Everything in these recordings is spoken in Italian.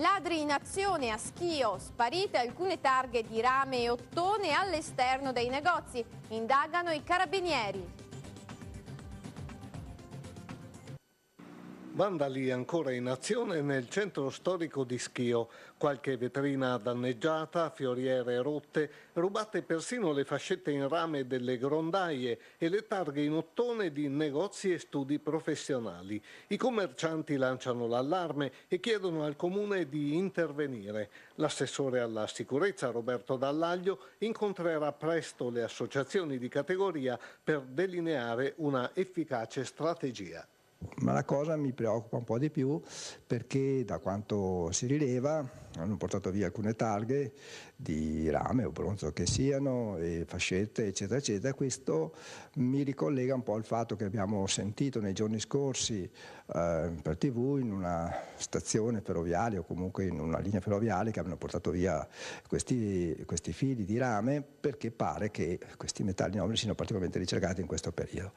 Ladri in azione a Schio, sparite alcune targhe di rame e ottone all'esterno dei negozi. Indagano i carabinieri. Vandali ancora in azione nel centro storico di Schio. Qualche vetrina danneggiata, fioriere rotte, rubate persino le fascette in rame delle grondaie e le targhe in ottone di negozi e studi professionali. I commercianti lanciano l'allarme e chiedono al comune di intervenire. L'assessore alla sicurezza Roberto Dallaglio incontrerà presto le associazioni di categoria per delineare una efficace strategia. Ma la cosa mi preoccupa un po' di più perché da quanto si rileva hanno portato via alcune targhe di rame o bronzo che siano, e fascette eccetera eccetera. Questo mi ricollega un po' al fatto che abbiamo sentito nei giorni scorsi per TV in una stazione ferroviaria o comunque in una linea ferroviaria che hanno portato via questi fili di rame perché pare che questi metalli nobili siano particolarmente ricercati in questo periodo.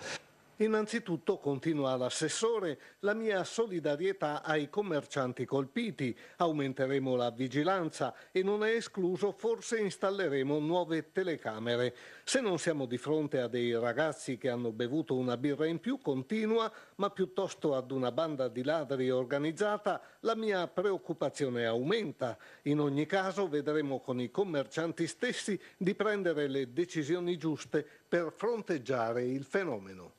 Innanzitutto, continua l'assessore, la mia solidarietà ai commercianti colpiti. Aumenteremo la vigilanza e non è escluso, forse installeremo nuove telecamere. Se non siamo di fronte a dei ragazzi che hanno bevuto una birra in più, continua, ma piuttosto ad una banda di ladri organizzata, la mia preoccupazione aumenta. In ogni caso vedremo con i commercianti stessi di prendere le decisioni giuste per fronteggiare il fenomeno.